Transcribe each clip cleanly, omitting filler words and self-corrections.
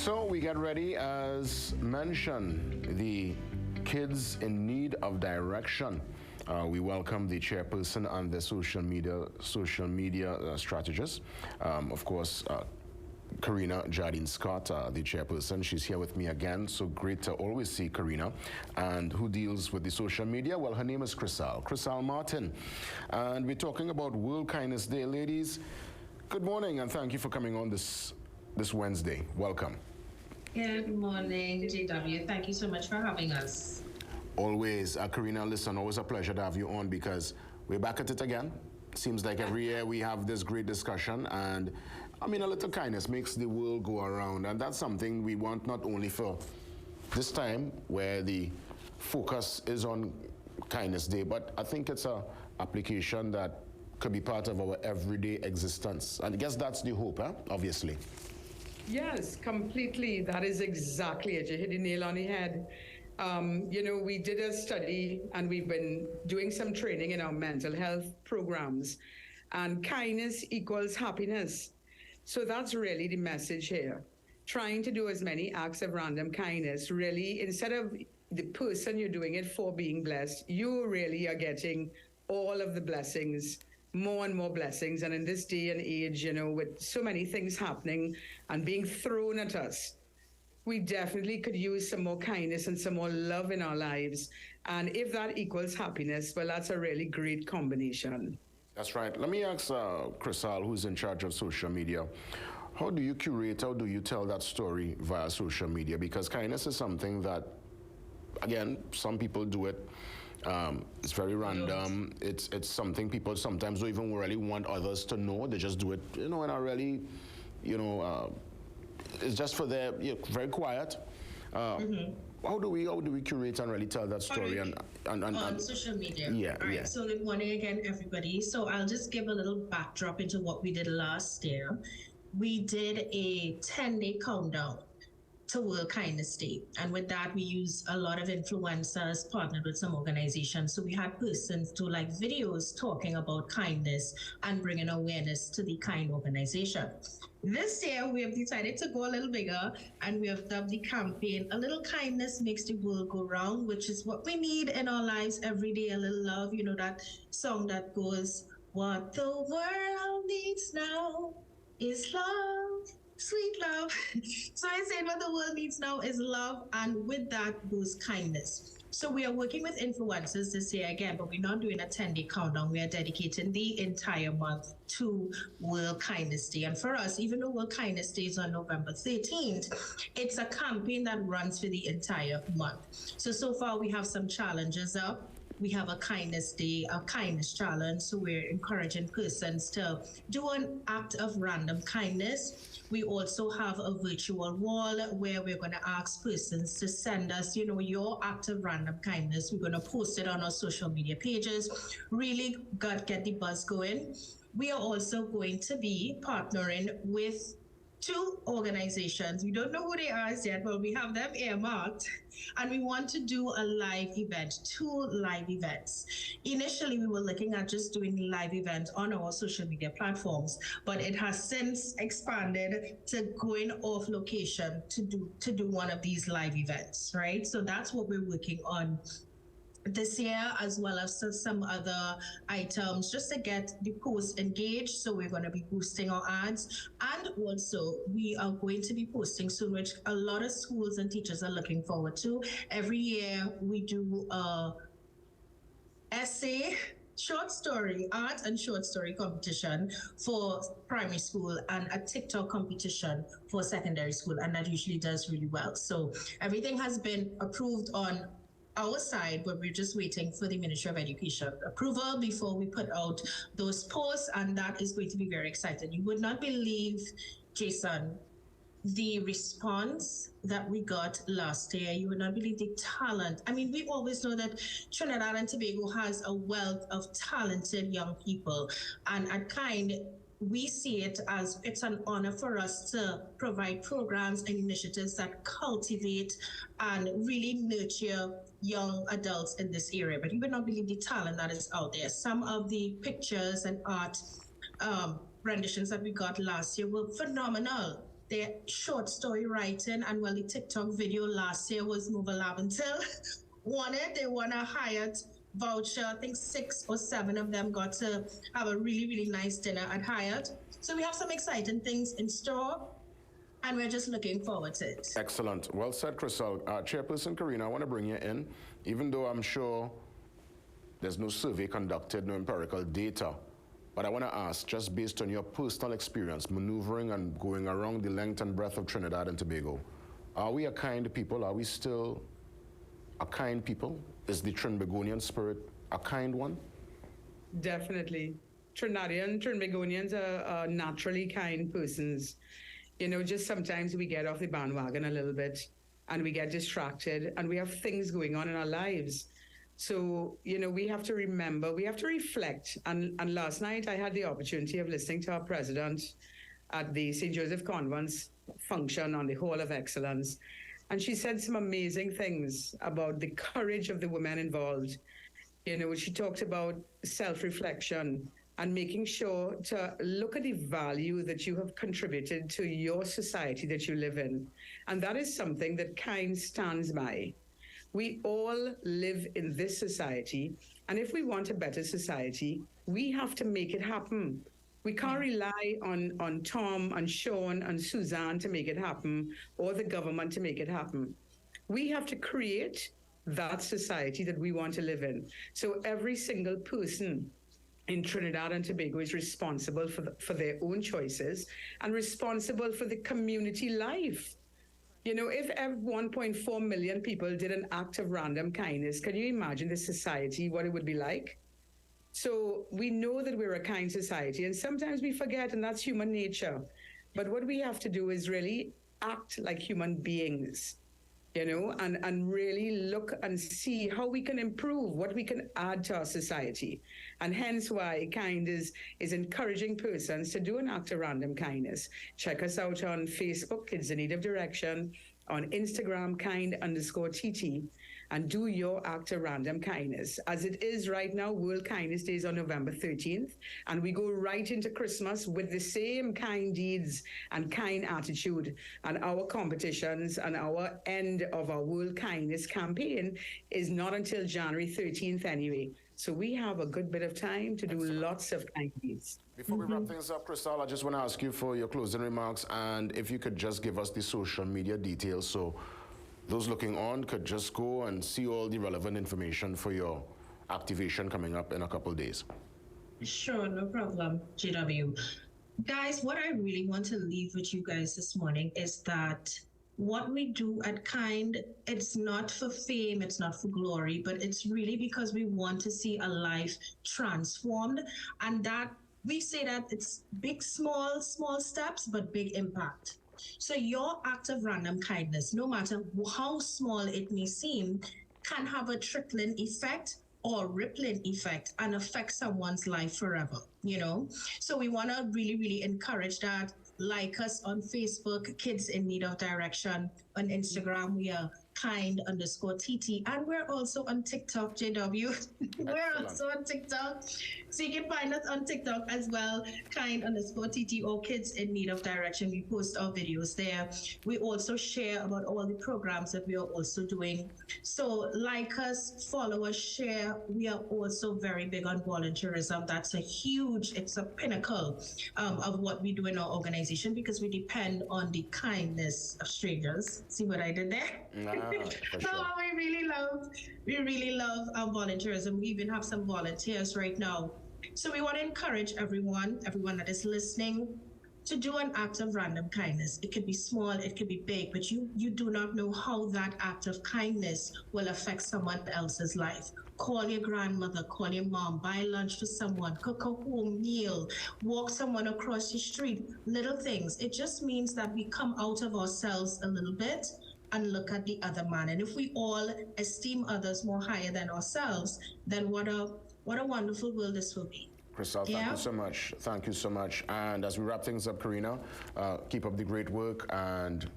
So we get ready, as mentioned, the kids in need of direction. We welcome the chairperson and the social media strategist. Of course, Karina Jardine Scott, the chairperson. She's here with me again. So great to always see Karina. And who deals with the social media? Well, her name is Chrysal Martin. And we're talking about World Kindness Day. Ladies, good morning and thank you for coming on this Wednesday. Welcome. Good morning, JW. Thank you so much for having us. Always. Karina, listen, always a pleasure to have you on because we're back at it again. Seems like every year we have this great discussion, and I mean, a little kindness makes the world go around, and that's something we want not only for this time where the focus is on Kindness Day, but I think it's a application that could be part of our everyday existence. And I guess that's the hope, obviously. Yes, completely. That is exactly it. You hit the nail on the head. You know, we did a study and we've been doing some training in our mental health programs, and kindness equals happiness. So that's really the message here. Trying to do as many acts of random kindness, really, instead of the person you're doing it for being blessed, you really are getting all of the blessings, more and more blessings. And in this day and age, you know, with so many things happening and being thrown at us, we definitely could use some more kindness and some more love in our lives. And if that equals happiness, well, that's a really great combination. That's right. Let me ask Chrysal, who's in charge of social media, how do you curate, how do you tell that story via social media? Because kindness is something that, again, some people do it. It's very random. It's something people sometimes don't even really want others to know. They just do it, you know, in a really, you know, it's just for their, very quiet. How do we curate and really tell that story on social media? Yeah, All right, yeah. So good morning again, everybody. So I'll just give a little backdrop into what we did last year. We did a 10-day countdown to World Kindness Day. And with that, we used a lot of influencers, partnered with some organizations. So we had persons do like videos talking about kindness and bringing awareness to the KIND organization. This year, we have decided to go a little bigger, and we have dubbed the campaign A Little Kindness Makes the World Go Round, which is what we need in our lives every day, a little love. You know, that song that goes, what the world needs now is love. Sweet love. So I said what the world needs now is love, and with that goes kindness. So we are working with influencers this year again, but we're not doing a 10-day countdown. We are dedicating the entire month to World Kindness Day. And for us, even though World Kindness Day is on November 13th, it's a campaign that runs for the entire month. So far we have some challenges up. We have a Kindness Day, a kindness challenge. So we're encouraging persons to do an act of random kindness. We also have a virtual wall where we're going to ask persons to send us, you know, your act of random kindness. We're going to post it on our social media pages. Really get the buzz going. We are also going to be partnering with 2 organizations. We don't know who they are as yet, but we have them earmarked, and we want to do a live event, 2 live events. Initially, we were looking at just doing live events on our social media platforms, but it has since expanded to going off location to do one of these live events, right? So that's what we're working on this year, as well as some other items just to get the post engaged. So we're going to be boosting our ads, and also we are going to be posting soon, which a lot of schools and teachers are looking forward to. Every year we do a essay, short story, art and short story competition for primary school, and a TikTok competition for secondary school, and that usually does really well. So everything has been approved on our side, but we're just waiting for the Ministry of Education approval before we put out those posts, and that is going to be very exciting. You would not believe, Jason, the response that we got last year. You would not believe the talent. I mean, we always know that Trinidad and Tobago has a wealth of talented young people, and at KIND, we see it as it's an honor for us to provide programs and initiatives that cultivate and really nurture young adults in this area. But you would not believe the talent that is out there. Some of the pictures and art renditions that we got last year were phenomenal. their short story writing, and well, the TikTok video last year was Move a Lab Until they won a Hyatt voucher. I think 6 or 7 of them got to have a really, really nice dinner at Hyatt. So we have some exciting things in store, and we're just looking forward to it. Excellent. Well said, Crystal. Chairperson Karina, I want to bring you in, even though I'm sure there's no survey conducted, no empirical data. But I want to ask, just based on your personal experience, maneuvering and going around the length and breadth of Trinidad and Tobago, are we a kind people? Are we still a kind people? Is the Trinbagonian spirit a kind one? Definitely. Trinbagonians are naturally kind persons. You know, just sometimes we get off the bandwagon a little bit and we get distracted and we have things going on in our lives. So, you know, we have to remember, we have to reflect. And last night I had the opportunity of listening to our president at the St. Joseph Convent's function on the Hall of Excellence. And she said some amazing things about the courage of the women involved. You know, she talked about self-reflection and making sure to look at the value that you have contributed to your society that you live in. And that is something that KIND stands by. We all live in this society, and if we want a better society, we have to make it happen. We can't rely on Tom and Sean and Suzanne to make it happen, or the government to make it happen. We have to create that society that we want to live in. So every single person in Trinidad and Tobago is responsible for their own choices and responsible for the community life. You know, if 1.4 million people did an act of random kindness, can you imagine the society, what it would be like? So we know that we're a kind society, and sometimes we forget, and that's human nature. But what we have to do is really act like human beings, you know, and really look and see how we can improve, what we can add to our society. And hence why KIND is encouraging persons to do an act of random kindness. Check us out on Facebook, Kids in Need of Direction, on Instagram, kind_TT, and do your act of random kindness. As it is right now, World Kindness Day is on November 13th, and we go right into Christmas with the same kind deeds and kind attitude. And our competitions and our end of our World Kindness campaign is not until January 13th anyway. So we have a good bit of time to do lots of kind deeds. Before we wrap things up, Crystal, I just want to ask you for your closing remarks, and if you could just give us the social media details so those looking on could just go and see all the relevant information for your activation coming up in a couple of days. Sure, no problem, GW. Guys, what I really want to leave with you guys this morning is that what we do at KIND, it's not for fame, it's not for glory, but it's really because we want to see a life transformed, and that we say that it's big, small steps, but big impact. So your act of random kindness, no matter how small it may seem, can have a trickling effect or rippling effect and affect someone's life forever, you know? So we want to really, really encourage that. Like us on Facebook, Kids in Need of Direction. On Instagram, we are kind_TT. And we're also on TikTok, JW. We're also on TikTok. So you can find us on TikTok as well, kind_TT or Kids in Need of Direction. We post our videos there. We also share about all the programs that we are also doing. So like us, follow us, share. We are also very big on volunteerism. That's it's a pinnacle of what we do in our organization, because we depend on the kindness of strangers. See what I did there? For So sure. we really love our volunteerism. We even have some volunteers right now. So we want to encourage everyone that is listening, to do an act of random kindness. It could be small, it could be big, but you do not know how that act of kindness will affect someone else's life. Call your grandmother, call your mom, buy lunch for someone, cook a home meal, walk someone across the street, little things. It just means that we come out of ourselves a little bit and look at the other man. And if we all esteem others more higher than ourselves, then what a wonderful world this will be. Crystal, thank you so much. Thank you so much. And as we wrap things up, Karina, keep up the great work. And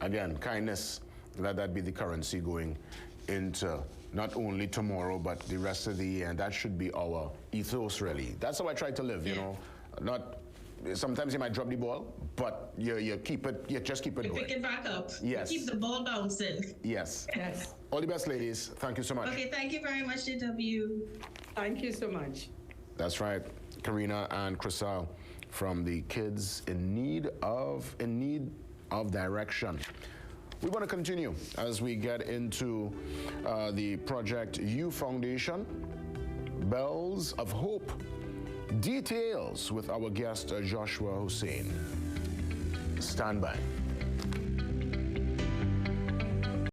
again, kindness, let that be the currency going into not only tomorrow, but the rest of the year. And that should be our ethos, really. That's how I try to live, you know, not sometimes you might drop the ball, but you keep it, you just keep it You going. pick it back up. Yes. You keep the ball bouncing. Yes. Yes. All the best, ladies. Thank you so much. Okay, thank you very much, JW. Thank you so much. That's right, Karina and Chriselle from the Kids in Need of Direction. We want to continue as we get into the Project U Foundation, Bells of Hope. Details with our guest Joshua Hussein. Stand by.